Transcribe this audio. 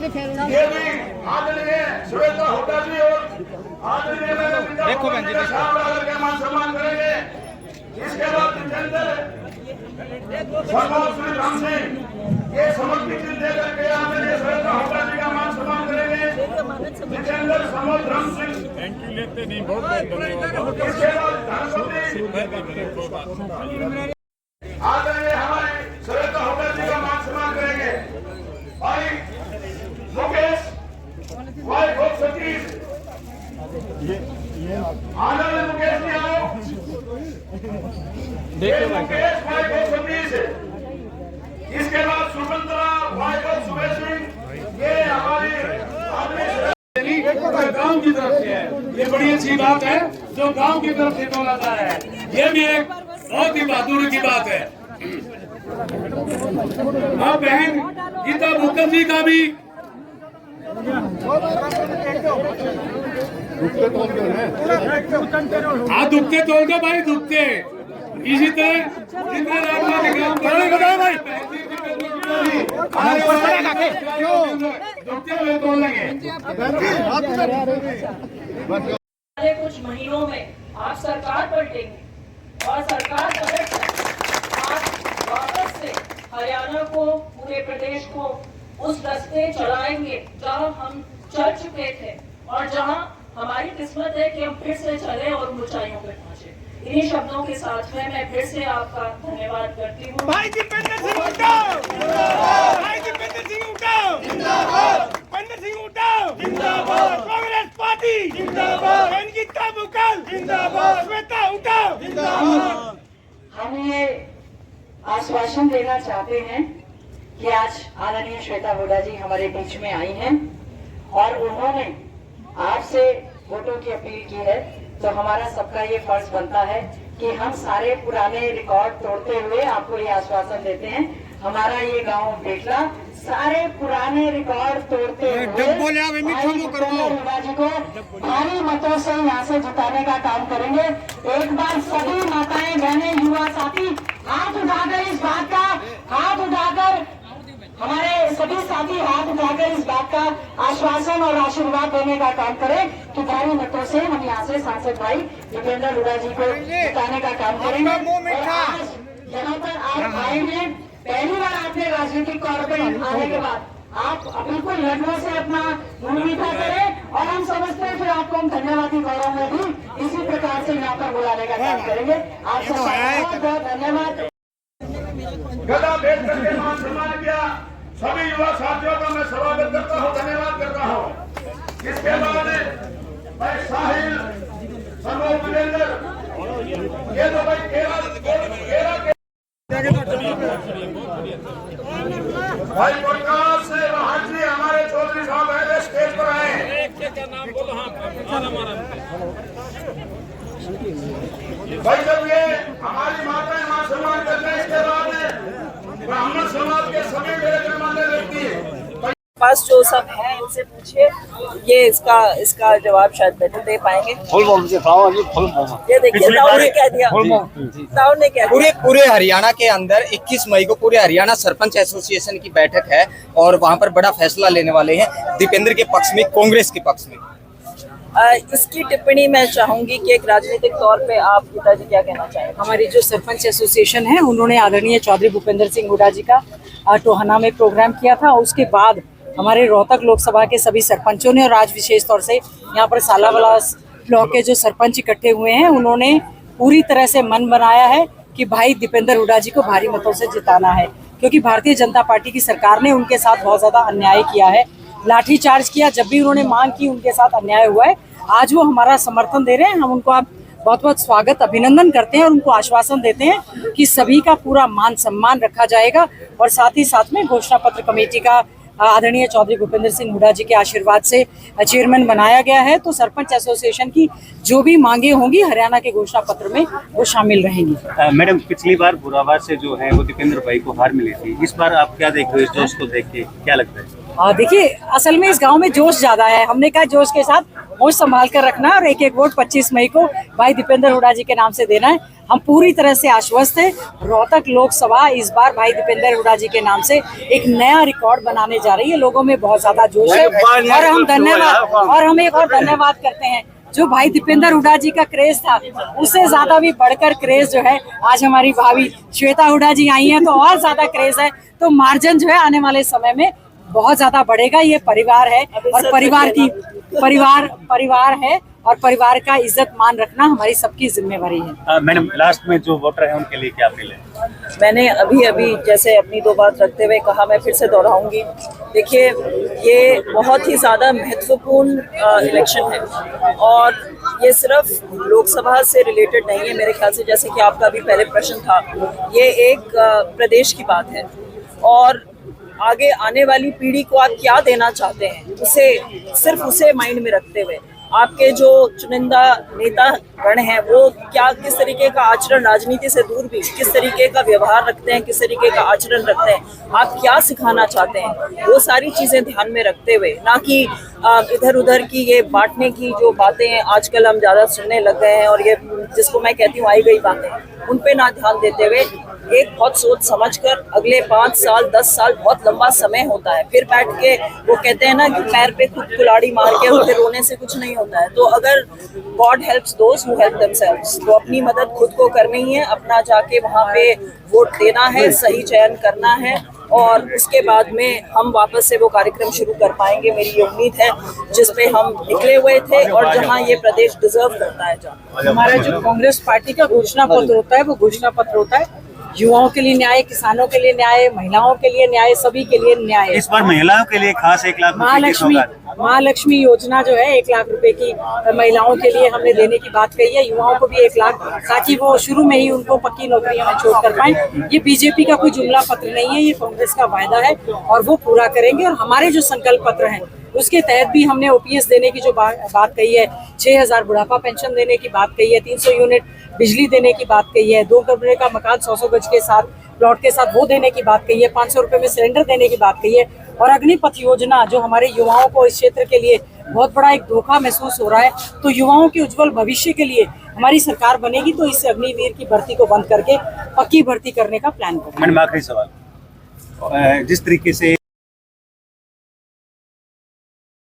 ये भी आदरणीय श्वेता हुड्डा जी और आदरणीय देखो बहन जी के मान सम्मान करेंगे। इसके बाद श्री राम सिंह ये समर्पित देकर के आदरणीय श्वेता हुड्डा जी का मान सम्मान करेंगे। जितेंद्र समोद राम सिंह थैंक यू लेते नहीं बहुत इसके बाद आदरणीय हमारे श्वेता हुड्डा जी का मान सम्मान करेंगे। भाई मुकेश भाई बहुत सतीश आनंद मुकेश जी आओ देखो मुकेश भाई बहुत सतीश। इसके बाद सुभद्रा भाई बहुत सुबह सिंह ये हमारी गांव की तरफ से है। ये बड़ी अच्छी बात है जो गांव की तरफ से बोला जा रहा है। ये भी एक बहुत ही बहादुरी की बात है। हाँ बहन गीता मुखर्जी का भी हाँ दुखते तोड़ दो भाई दुखते इसी तरह जितने दुखते हुए तोड़ लगे। कुछ महीनों में आप सरकार पलटेंगे और सरकार पलट आप वापस से हरियाणा को पूरे प्रदेश को उस रास्ते चलाएंगे जहां हम चल चुके थे और जहां हमारी किस्मत है कि हम फिर से चले और ऊंचाइयों पर पहुंचे। इन्हीं शब्दों के साथ में मैं फिर से आपका धन्यवाद करती हूँ। भाई दीपेंद्र सिंह उठाओ, भाई दीपेंद्र सिंह उठाओ, दीपेंद्र सिंह उठाओ, कांग्रेस पार्टी जिंदाबाद, गीता मुकल जिंदाबाद, श्वेता उठाओ जिंदाबाद। हम ये आश्वासन देना चाहते हैं कि आज आदरणीय श्वेता हुड्डा जी हमारे बीच में आई हैं और उन्होंने आपसे वोटों की अपील की है। तो हमारा सबका ये फर्ज बनता है कि हम सारे पुराने रिकॉर्ड तोड़ते हुए आपको ये आश्वासन देते हैं। हमारा ये गांव बेटला सारे पुराने रिकॉर्ड तोड़ते हुए हुड्डा जी को भारी मतों से यहाँ से जिताने का काम करेंगे। एक बार सभी माताएं बहनें युवा साथी हाथ उठाकर इस बात का हमारे सभी साथी हाथ उठाकर इस बात का आश्वासन और आशीर्वाद देने का काम करें कि भारी मतों से हम यहाँ से सांसद भाई दीपेंद्र हुड्डा जी को जिताने का काम करेंगे। यहाँ पर आप आएंगे, पहली बार आपने राजनीतिक तौर पर आने के बाद आप बिल्कुल लड़ने से अपना मुंह मीठा करें और हम समझते हैं फिर आपको हम धन्यवादी गौरव में भी इसी प्रकार से यहाँ पर बुलाने का काम करेंगे। आप सबका बहुत बहुत धन्यवाद। गदा भेज करके मान सम्मान किया सभी युवा साथियों का मैं स्वागत करता हूँ, धन्यवाद करता हूँ। इसके बाद भाई साहिल समूह वीरेंद्र ये तो भाई भाई प्रकाश से महाजी हमारे चौधरी साहब है स्टेज पर आए। नाम बोलो भाई जब ये हमारी माताएं मान सम्मान करते हैं इसके बाद ब्राह्मण समाज के सभी मेरे गणमान्य व्यक्ति पास जो सब है इनसे पूछिए, ये इसका जवाब शायद बेटर दे पाएंगे। ये देखिए राहुल ने क्या दिया, राहुल ने क्या दिया। पूरे हरियाणा के अंदर 21 मई को पूरे हरियाणा सरपंच एसोसिएशन की बैठक है और वहां पर बड़ा फैसला लेने वाले हैं दीपेंद्र के पक्ष में, कांग्रेस के पक्ष में। इसकी टिप्पणी मैं चाहूंगी कि एक राजनीतिक तौर पे आप पिताजी क्या कहना चाहेंगे। हमारी जो सरपंच एसोसिएशन है उन्होंने आदरणीय चौधरी भूपेंद्र सिंह हुड्डा जी का टोहाना में प्रोग्राम किया था। उसके बाद हमारे रोहतक लोकसभा के सभी सरपंचों ने और आज विशेष तौर से यहाँ पर सालावाला ब्लॉक के जो सरपंच इकट्ठे हुए हैं उन्होंने पूरी तरह से मन बनाया है कि भाई दीपेंद्र हुड्डा जी को भारी मतों से जिताना है, क्योंकि भारतीय जनता पार्टी की सरकार ने उनके साथ बहुत ज्यादा अन्याय किया है, लाठीचार्ज किया। जब भी उन्होंने मांग की उनके साथ अन्याय हुआ है। आज वो हमारा समर्थन दे रहे हैं, हम उनको बहुत बहुत स्वागत अभिनंदन करते हैं और उनको आश्वासन देते हैं कि सभी का पूरा मान सम्मान रखा जाएगा और साथ ही साथ में घोषणा पत्र कमेटी का आदरणीय चौधरी भूपेंद्र सिंह हुड्डा जी के आशीर्वाद से चेयरमैन बनाया गया है। तो सरपंच एसोसिएशन की जो भी मांगे होंगी हरियाणा के घोषणा पत्र में वो शामिल रहेंगी। मैडम पिछली बार बुरावार से जो है वो दीपेंद्र भाई को हार मिली थी, इस बार आप क्या देख रहे हो, इस जोश को देख के क्या लगता है? देखिए असल में इस गांव में जोश ज्यादा है। हमने कहा जोश के साथ होश संभाल कर रखना और एक एक वोट 25 मई को भाई दीपेंद्र हुड्डा जी के नाम से देना है। हम पूरी तरह से आश्वस्त हैं। रोहतक लोकसभा इस बार भाई दीपेंद्र हुड्डा जी के नाम से एक नया रिकॉर्ड बनाने जा रही है। लोगों में बहुत ज्यादा जोश है और हम एक और धन्यवाद करते हैं जो भाई दीपेंद्र हुड्डा जी का क्रेज था, उससे ज्यादा भी बढ़कर क्रेज जो है आज हमारी भाभी श्वेता हुड्डा जी आई हैं, तो और ज्यादा क्रेज है। तो मार्जिन जो है आने वाले समय में बहुत ज्यादा बढ़ेगा। ये परिवार है और परिवार है और परिवार का इज्जत मान रखना हमारी सबकी जिम्मेवारी है। मैडम, लास्ट में जो वोटर है उनके लिए क्या अपील है? मैंने अभी जैसे अपनी 2 बात रखते हुए कहा, मैं फिर से दोहराऊंगी। देखिए, ये बहुत ही ज़्यादा महत्वपूर्ण इलेक्शन है और ये सिर्फ लोकसभा से रिलेटेड नहीं है। मेरे ख्याल से जैसे कि आपका भी पहले प्रश्न था, ये एक प्रदेश की बात है और आगे आने वाली पीढ़ी को आप क्या देना चाहते हैं, उसे माइंड में रखते हुए आपके जो चुनिंदा नेता गण हैं वो किस तरीके का आचरण, राजनीति से दूर भी किस तरीके का व्यवहार रखते हैं, किस तरीके का आचरण रखते हैं, आप क्या सिखाना चाहते हैं, वो सारी चीज़ें ध्यान में रखते हुए, ना कि इधर उधर की ये बांटने की जो बातें आजकल हम ज़्यादा सुनने लग गए हैं और ये जिसको मैं कहती हूँ आई गई बातें, उन पे ना ध्यान देते हुए एक बहुत सोच समझकर अगले 5 साल 10 साल बहुत लंबा समय होता है। फिर बैठ के वो कहते हैं ना कि पैर पे खुद कुल्हाड़ी मार के फिर रोने से कुछ नहीं होता है। तो अगर God helps those who help themselves, तो अपनी मदद खुद को करनी है, अपना जाके वहाँ पे वोट देना है, सही चयन करना है और उसके बाद में हम वापस से वो कार्यक्रम शुरू कर पाएंगे। मेरी ये उम्मीद है जिसपे हम निकले हुए थे और जहाँ ये प्रदेश डिजर्व करता है जाना। हमारा जो कांग्रेस पार्टी का घोषणा पत्र होता है वो घोषणा पत्र होता है युवाओं के लिए न्याय, किसानों के लिए न्याय, महिलाओं के लिए न्याय, सभी के लिए न्याय। इस बार महिलाओं के लिए खास 1 लाख महालक्ष्मी योजना जो है 1 लाख रुपए की महिलाओं के लिए हमने देने की बात कही है। युवाओं को भी 1 लाख, ताकि वो शुरू में ही उनको पक्की नौकरियों में छोड़ कर पाए। ये बीजेपी का कोई जुमला पत्र नहीं है, ये कांग्रेस का वायदा है और वो पूरा करेंगे। और हमारे जो संकल्प पत्र हैं उसके तहत भी हमने ओपीएस देने की जो बात कही है, 6000 बुढ़ापा पेंशन देने की बात कही है, 300 यूनिट बिजली देने की बात कही है, 2 कमरे का मकान 100 गज के साथ प्लॉट के साथ वो देने की बात कही है, 500 रुपए में सिलेंडर देने की बात कही है। और अग्निपथ योजना जो हमारे युवाओं को इस क्षेत्र के लिए बहुत बड़ा एक धोखा महसूस हो रहा है, तो युवाओं के उज्जवल भविष्य के लिए हमारी सरकार बनेगी तो इस अग्निवीर की भर्ती को बंद करके पक्की भर्ती करने का प्लान करेंगे। मैडम, आखिरी सवाल, जिस तरीके से